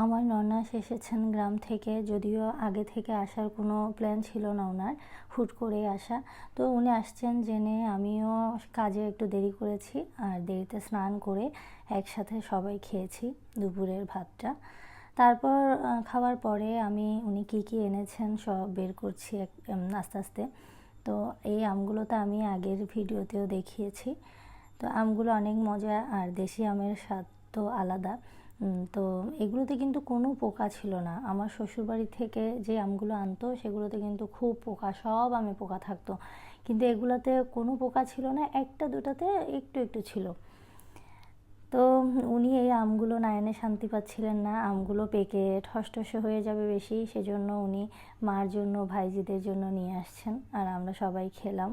আমার ননাস এসেছেন গ্রাম থেকে, যদিও আগে থেকে আসার কোনো প্ল্যান ছিল না ওনার, হুট করেই আসা। তো উনি আসছেন জেনে আমিও কাজে একটু দেরি করেছি, আর দেরিতে স্নান করে একসাথে সবাই খেয়েছি দুপুরের ভাতটা। তারপর খাওয়ার পরে উনি কী কী এনেছেন সব বের করছি আস্তে আস্তে। তো এই আমগুলো তো আমি আগের ভিডিওতেও দেখিয়েছি। তো আমগুলো অনেক মজা, আর দেশি আমের স্বাদ তো আলাদা। তো এগুলোতে কিন্তু কোনো পোকা ছিল না। আমার শ্বশুরবাড়ি থেকে যে আমগুলো আনতো সেগুলোতে কিন্তু খুব পোকা, সব আমে পোকা থাকতো, কিন্তু এগুলোতে কোনো পোকা ছিল না, একটা দুটাতে একটু একটু ছিল। তো উনি এই আমগুলো না এনে শান্তি পাচ্ছিলেন না, আমগুলো পেকে ঠসঠসে হয়ে যাবে বেশি, সেজন্য উনি মার জন্য ভাইজিদের জন্য নিয়ে আসছেন, আর আমরা সবাই খেলাম।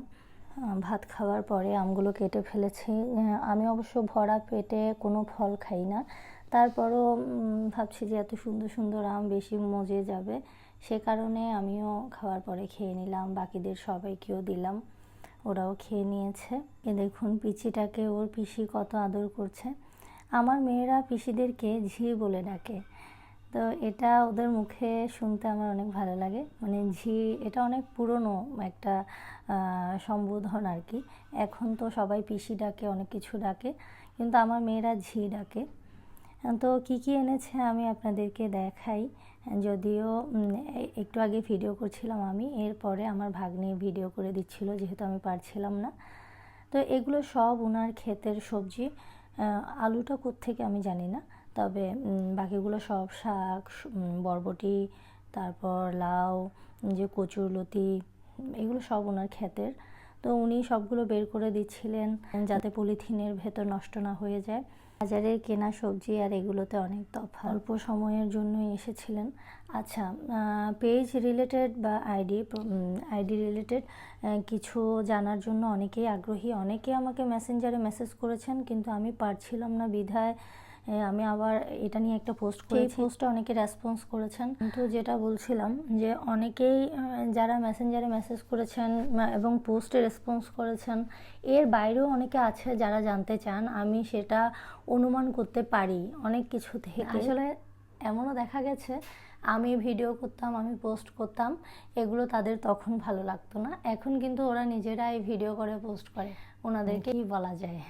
ভাত খাওয়ার পরে আমগুলো কেটে ফেলেছি। আমি অবশ্য ভরা পেটে কোনো ফল খাই না, তারপরও ভাবছি যে এত সুন্দর সুন্দর আম বেশি মজে যাবে, সে কারণে আমিও খাওয়ার পরে খেয়ে নিলাম, বাকিদের সবাইকেও দিলাম, ওরাও খেয়ে নিয়েছে। এ দেখুন পিচিটাকে ওর পিসি কত আদর করছে। আমার মেয়েরা পিসিদেরকে ঝি বলে ডাকে, তো এটা ওদের মুখে শুনতে আমার অনেক ভালো লাগে। মানে ঝি, এটা অনেক পুরনো একটা সম্বোধন আর কি। এখন তো সবাই পিসি ডাকে, অনেক কিছু ডাকে, কিন্তু আমার মেয়েরা ঝি ডাকে। তো কী কী এনেছে আমি আপনাদেরকে দেখাই, যদিও একটু আগে ভিডিও করছিলাম আমি, এরপরে আমার ভাগ্নি ভিডিও করে দিচ্ছিল যেহেতু আমি পারছিলাম না। তো এগুলো সব ওনার ক্ষেতের সবজি। আলুটা কোত্থেকে আমি জানি না, তবে বাকিগুলো সব শাক, বরবটি, তারপর লাউ, যে কচুরলতি, এগুলো সব ওনার ক্ষেতের। তো উনি সবগুলো বের করে দিচ্ছিলেন যাতে পলিথিনের ভেতর নষ্ট না হয়ে যায়। বাজারের কেনা সবজি আর এগুলোতে অনেক তফাৎ। অল্প সময়ের জন্যই এসেছিলেন। আচ্ছা, পেজ রিলেটেড বা আইডি রিলেটেড কিছু জানার জন্য অনেকেই আগ্রহী, অনেকে আমাকে মেসেঞ্জারে মেসেজ করেছেন, কিন্তু আমি পারছিলাম না বিধায় আমি আবার এটা নিয়ে একটা পোস্ট করেছি। পোস্টে অনেকে রেসপন্স করেছেন, কিন্তু যেটা বলছিলাম যে অনেকেই যারা মেসেঞ্জারে মেসেজ করেছেন এবং পোস্টে রেসপন্স করেছেন, এর বাইরেও অনেকে আছে যারা জানতে চান। আমি সেটা অনুমান করতে পারি অনেক কিছু থেকে। আসলে এমনও দেখা গেছে আমি ভিডিও করতাম, আমি পোস্ট করতাম, এগুলো তাদের তখন ভালো লাগতো না, এখন কিন্তু ওরা নিজেরাই ভিডিও করে পোস্ট করে। ওনাদেরকে কি বলা যায়,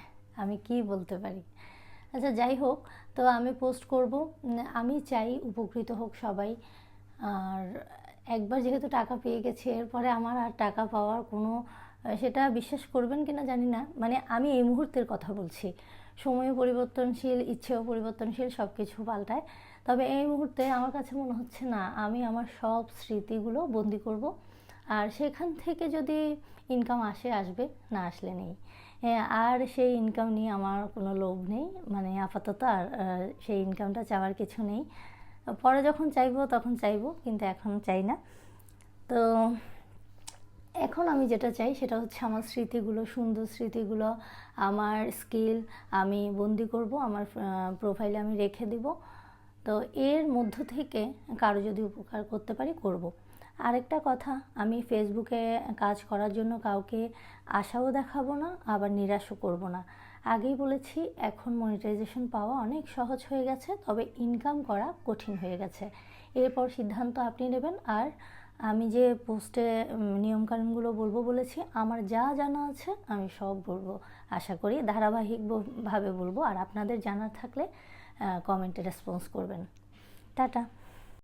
আমি কি বলতে পারি। আচ্ছা যাই হোক, তো আমি পোস্ট করব, আমি চাই উপকৃত হোক সবাই। আর একবার যেহেতু টাকা পেয়ে গেছি, এরপরে আমার আর টাকা পাওয়ার কোনো, সেটা বিশ্বাস করবেন কিনা জানি না, মানে আমি এই মুহূর্তের কথা বলছি, সময়ও পরিবর্তনশীল, ইচ্ছেও পরিবর্তনশীল, সব কিছু পাল্টায়। তবে এই মুহূর্তে আমার কাছে মনে হচ্ছে না, আমি আমার সব স্মৃতিগুলো বন্দি করব, আর সেখান থেকে যদি ইনকাম আসবে, না আসলে নেই। আর সেই ইনকাম নিয়ে আমার কোনো লোভ নেই, মানে আপাতত আর সেই ইনকামটা চাওয়ার কিছু নেই। পরে যখন চাইবো তখন চাইবো, কিন্তু এখন চাই না। তো এখন আমি যেটা চাই সেটা হচ্ছে আমার স্মৃতিগুলো, সুন্দর স্মৃতিগুলো, আমার স্কিল আমি বন্দি করব, আমার প্রোফাইলে আমি রেখে দিব। তো এর মধ্য থেকে কারো যদি উপকার করতে পারি করব। আরেকটা কথা, আমি ফেসবুকে কাজ করার জন্য কাউকে আশাও দেখাবো না, আবার নিরাশও করব না। আগেই বলেছি, এখন মনিটাইজেশন পাওয়া অনেক সহজ হয়ে গেছে, তবে ইনকাম করা কঠিন হয়ে গেছে। এরপর সিদ্ধান্ত আপনি নেবেন। আর আমি যে পোস্টে নিয়মকানুনগুলো বলবো বলেছি, আমার যা জানা আছে আমি সব বলবো, আশা করি ধারাবাহিকভাবে বলবো। আর আপনাদের জানার থাকলে কমেন্টে রেসপন্স করবেন। টাটা।